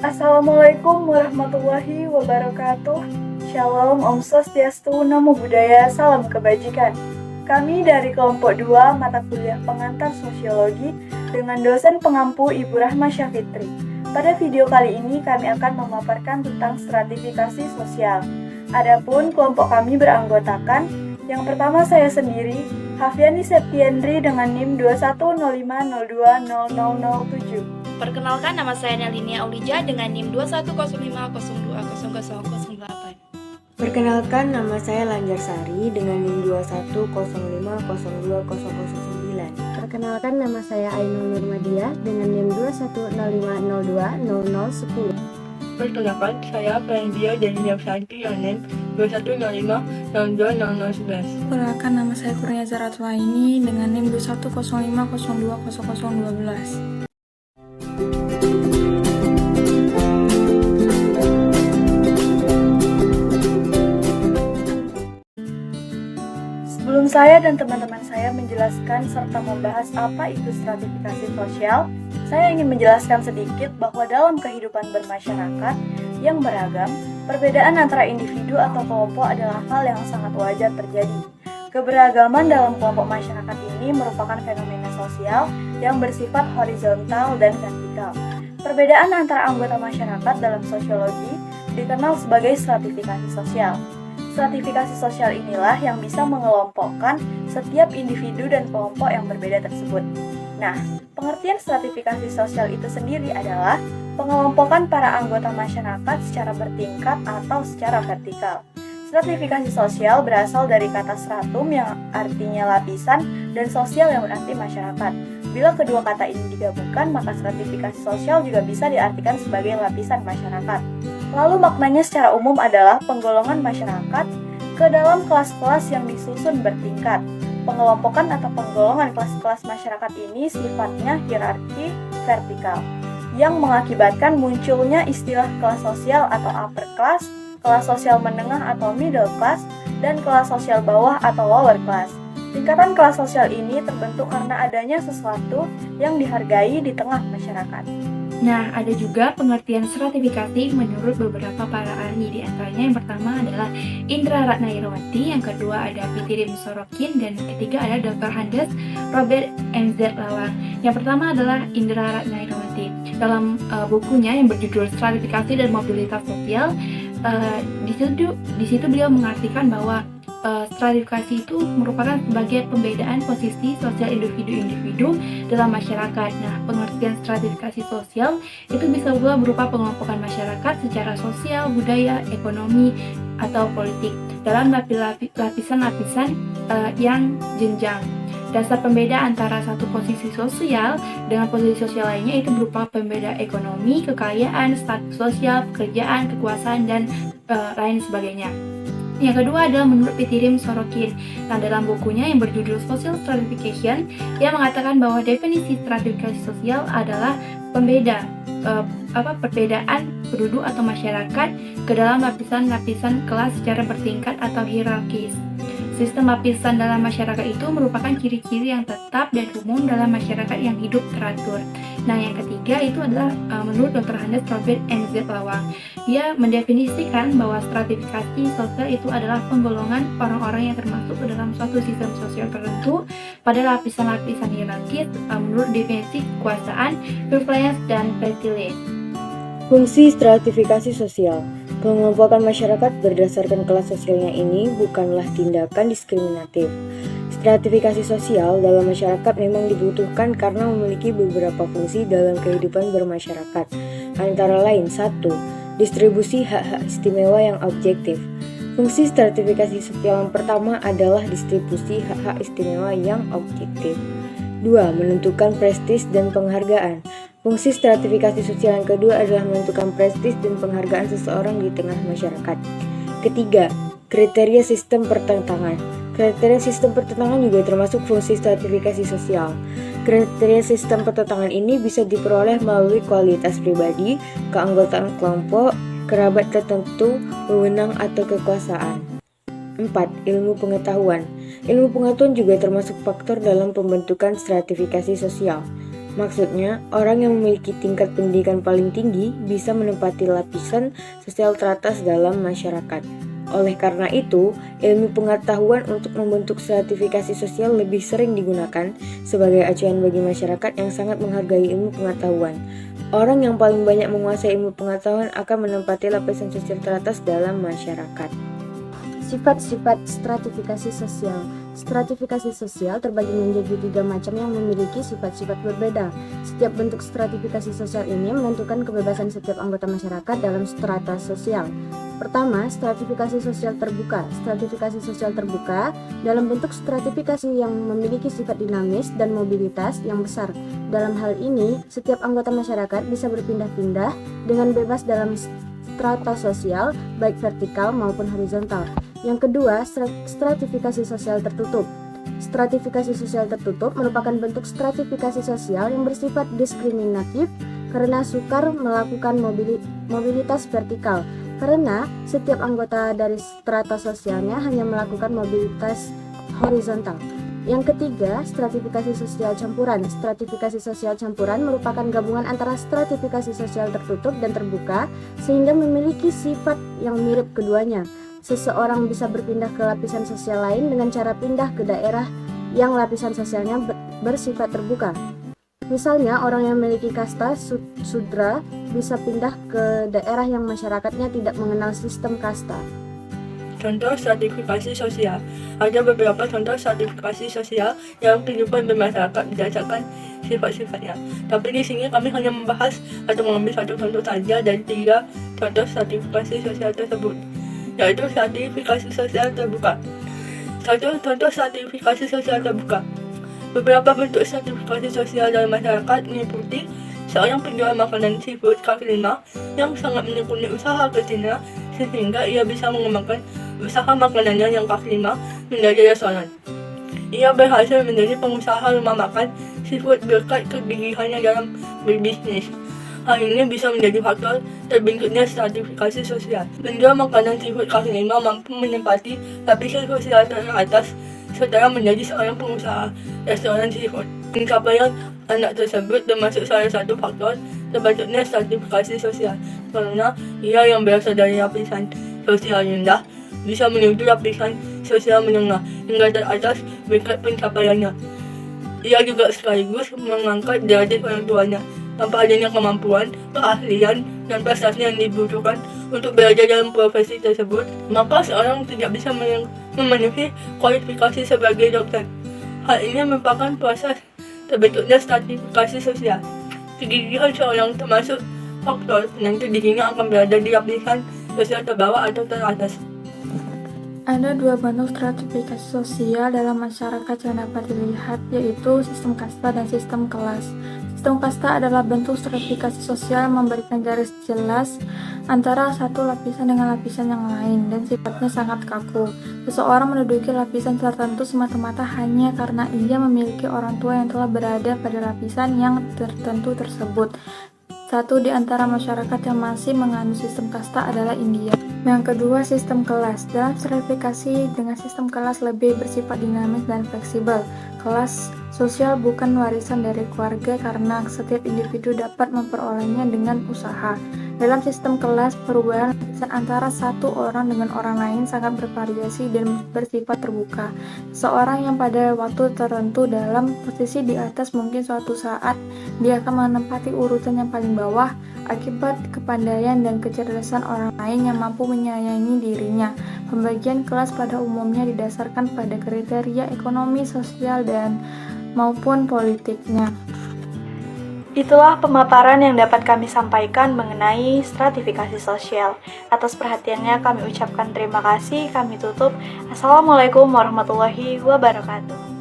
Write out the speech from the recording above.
Assalamualaikum warahmatullahi wabarakatuh. Shalom, Om Swastiastu, Namo Buddhaya, Salam Kebajikan. Kami dari kelompok 2 mata kuliah pengantar sosiologi dengan dosen pengampu Ibu Rahma Syafitri. Pada video kali ini kami akan memaparkan tentang stratifikasi sosial. Adapun kelompok kami beranggotakan, yang pertama saya sendiri, Hafiani Septiendri dengan NIM 2105020007. Perkenalkan, nama saya Nelinia Aulija dengan NIM 2105020008. Perkenalkan, nama saya Lanjar Sari dengan NIM 2105020009. Perkenalkan, nama saya Ainul Nurmadia dengan NIM 2105020010. Perkenalkan, saya Ferendia dari Nafsanti yang NIM 2105020011. Perkenalkan, nama saya Kurnia Zaratulaini dengan NIM 2105020012. Sebelum saya dan teman-teman saya menjelaskan serta membahas apa itu stratifikasi sosial, saya ingin menjelaskan sedikit bahwa dalam kehidupan bermasyarakat yang beragam, perbedaan antara individu atau kelompok adalah hal yang sangat wajar terjadi. Keberagaman dalam kelompok masyarakat ini merupakan fenomena sosial yang bersifat horizontal dan vertikal. Perbedaan antara anggota masyarakat dalam sosiologi dikenal sebagai stratifikasi sosial. Stratifikasi sosial inilah yang bisa mengelompokkan setiap individu dan kelompok yang berbeda tersebut. Nah, pengertian stratifikasi sosial itu sendiri adalah pengelompokan para anggota masyarakat secara bertingkat atau secara vertikal. Stratifikasi sosial berasal dari kata stratum yang artinya lapisan dan sosial yang berarti masyarakat. Bila kedua kata ini digabungkan, maka stratifikasi sosial juga bisa diartikan sebagai lapisan masyarakat. Lalu maknanya secara umum adalah penggolongan masyarakat ke dalam kelas-kelas yang disusun bertingkat. Pengelompokan atau penggolongan kelas-kelas masyarakat ini sifatnya hierarki vertikal, yang mengakibatkan munculnya istilah kelas sosial atau upper class, kelas sosial menengah atau middle class, dan kelas sosial bawah atau lower class. Tingkatan kelas sosial ini terbentuk karena adanya sesuatu yang dihargai di tengah masyarakat. Nah, ada juga pengertian stratifikasi menurut beberapa para ahli. Di antaranya yang pertama adalah Indra Ratna Irawati, yang kedua ada Pitirim Sorokin, dan ketiga ada Dr. Handes Robert MZ Lawang. Yang pertama adalah Indra Ratna Irawati. Dalam bukunya yang berjudul Stratifikasi dan Mobilitas Sosial, di situ beliau mengartikan bahwa stratifikasi itu merupakan sebagai pembedaan posisi sosial individu-individu dalam masyarakat. Nah, pengertian stratifikasi sosial itu bisa juga berupa pengelompokan masyarakat secara sosial, budaya, ekonomi, atau politik dalam lapisan-lapisan yang jenjang. Dasar pembeda antara satu posisi sosial dengan posisi sosial lainnya itu berupa pembeda ekonomi, kekayaan, status sosial, pekerjaan, kekuasaan, dan lain sebagainya. Yang kedua adalah menurut Pitirim Sorokin. Nah, dalam bukunya yang berjudul Social Stratification, ia mengatakan bahwa definisi stratifikasi sosial adalah perbedaan penduduk atau masyarakat ke dalam lapisan-lapisan kelas secara bertingkat atau hierarkis. Sistem lapisan dalam masyarakat itu merupakan ciri-ciri yang tetap dan umum dalam masyarakat yang hidup teratur. Nah, yang ketiga itu adalah menurut Dr. Handes Robert MZ Lawang. Dia mendefinisikan bahwa stratifikasi sosial itu adalah penggolongan orang-orang yang termasuk ke dalam suatu sistem sosial tertentu pada lapisan-lapisan hierarkis menurut definisi kekuasaan, privilege, dan privilege. Fungsi stratifikasi sosial. Pengelompokan masyarakat berdasarkan kelas sosialnya ini bukanlah tindakan diskriminatif. Stratifikasi sosial dalam masyarakat memang dibutuhkan karena memiliki beberapa fungsi dalam kehidupan bermasyarakat. Antara lain, 1. Distribusi hak-hak istimewa yang objektif. Fungsi stratifikasi sosial yang pertama adalah distribusi hak-hak istimewa yang objektif. 2. Menentukan prestis dan penghargaan. Fungsi stratifikasi sosial yang kedua adalah menentukan prestis dan penghargaan seseorang di tengah masyarakat. Ketiga, kriteria sistem pertentangan. Kriteria sistem pertentangan juga termasuk fungsi stratifikasi sosial. Kriteria sistem pertentangan ini bisa diperoleh melalui kualitas pribadi, keanggotaan kelompok, kerabat tertentu, wewenang atau kekuasaan. 4. Ilmu pengetahuan. Ilmu pengetahuan juga termasuk faktor dalam pembentukan stratifikasi sosial. Maksudnya, orang yang memiliki tingkat pendidikan paling tinggi bisa menempati lapisan sosial teratas dalam masyarakat. Oleh karena itu, ilmu pengetahuan untuk membentuk stratifikasi sosial lebih sering digunakan sebagai acuan bagi masyarakat yang sangat menghargai ilmu pengetahuan. Orang yang paling banyak menguasai ilmu pengetahuan akan menempati lapisan sosial teratas dalam masyarakat. Sifat-sifat stratifikasi sosial. Stratifikasi sosial terbagi menjadi 3 macam yang memiliki sifat-sifat berbeda. Setiap bentuk stratifikasi sosial ini menentukan kebebasan setiap anggota masyarakat dalam strata sosial. Pertama, stratifikasi sosial terbuka. Stratifikasi sosial terbuka dalam bentuk stratifikasi yang memiliki sifat dinamis dan mobilitas yang besar. Dalam hal ini, setiap anggota masyarakat bisa berpindah-pindah dengan bebas dalam strata sosial, baik vertikal maupun horizontal. Yang kedua, stratifikasi sosial tertutup. Stratifikasi sosial tertutup merupakan bentuk stratifikasi sosial yang bersifat diskriminatif karena sukar melakukan mobilitas vertikal, karena setiap anggota dari strata sosialnya hanya melakukan mobilitas horizontal. Yang ketiga, stratifikasi sosial campuran. Stratifikasi sosial campuran merupakan gabungan antara stratifikasi sosial tertutup dan terbuka sehingga memiliki sifat yang mirip keduanya. Seseorang bisa berpindah ke lapisan sosial lain dengan cara pindah ke daerah yang lapisan sosialnya bersifat terbuka. Misalnya, orang yang memiliki kasta sudra bisa pindah ke daerah yang masyarakatnya tidak mengenal sistem kasta. Contoh stratifikasi sosial. Ada beberapa contoh stratifikasi sosial yang kehidupan bermasyarakat berdasarkan sifat-sifatnya. Tapi di sini kami hanya membahas atau mengambil satu contoh saja dari 3 contoh stratifikasi sosial tersebut, yaitu stratifikasi sosial terbuka. Satu contoh stratifikasi sosial terbuka. Beberapa bentuk stratifikasi sosial dalam masyarakat meliputi seorang penjual makanan seafood kaki lima yang sangat menekuni usaha kecilnya sehingga ia bisa mengembangkan usaha makanannya yang kaki lima menjadi restoran. Ia berhasil menjadi pengusaha rumah makan seafood berkat kegigihannya dalam berbisnis. Hal ini bisa menjadi faktor terbentuknya stratifikasi sosial. Penjual makanan seafood kaki lima mampu menempati lapisan sosial teratas setelah menjadi seorang pengusaha restoran seafood. Pencapaian anak tersebut termasuk salah satu faktor terbentuknya stratifikasi sosial, karena ia yang berasal dari lapisan sosial rendah bisa menuju lapisan sosial menengah hingga teratas berkat pencapaiannya. Ia juga sekaligus mengangkat derajat orang tuanya tanpa adanya kemampuan, keahlian, dan prestasi yang dibutuhkan untuk belajar dalam profesi tersebut, maka seorang tidak bisa memenuhi kualifikasi sebagai dokter. Hal ini merupakan proses terbentuknya stratifikasi sosial. Kegigihan seorang termasuk faktor penentu dirinya akan berada di lapisan sosial terbawah atau teratas. Ada 2 bentuk stratifikasi sosial dalam masyarakat yang dapat dilihat, yaitu sistem kasta dan sistem kelas. Sistem kasta adalah bentuk stratifikasi sosial memberikan garis jelas antara satu lapisan dengan lapisan yang lain dan sifatnya sangat kaku. Seseorang menduduki lapisan tertentu semata-mata hanya karena ia memiliki orang tua yang telah berada pada lapisan yang tertentu tersebut. Satu di antara masyarakat yang masih menganut sistem kasta adalah India. Yang kedua, sistem kelas. Dalam stratifikasi dengan sistem kelas lebih bersifat dinamis dan fleksibel. Kelas sosial bukan warisan dari keluarga karena setiap individu dapat memperolehnya dengan usaha. Dalam sistem kelas, perubahan lapisan antara satu orang dengan orang lain sangat bervariasi dan bersifat terbuka. Seorang yang pada waktu tertentu dalam posisi di atas mungkin suatu saat dia akan menempati urutan yang paling bawah akibat kepandaian dan kecerdasan orang lain yang mampu menyayangi dirinya. Pembagian kelas pada umumnya didasarkan pada kriteria ekonomi, sosial, dan maupun politiknya. Itulah pemaparan yang dapat kami sampaikan mengenai stratifikasi sosial. Atas perhatiannya kami ucapkan terima kasih. Kami tutup. Assalamualaikum warahmatullahi wabarakatuh.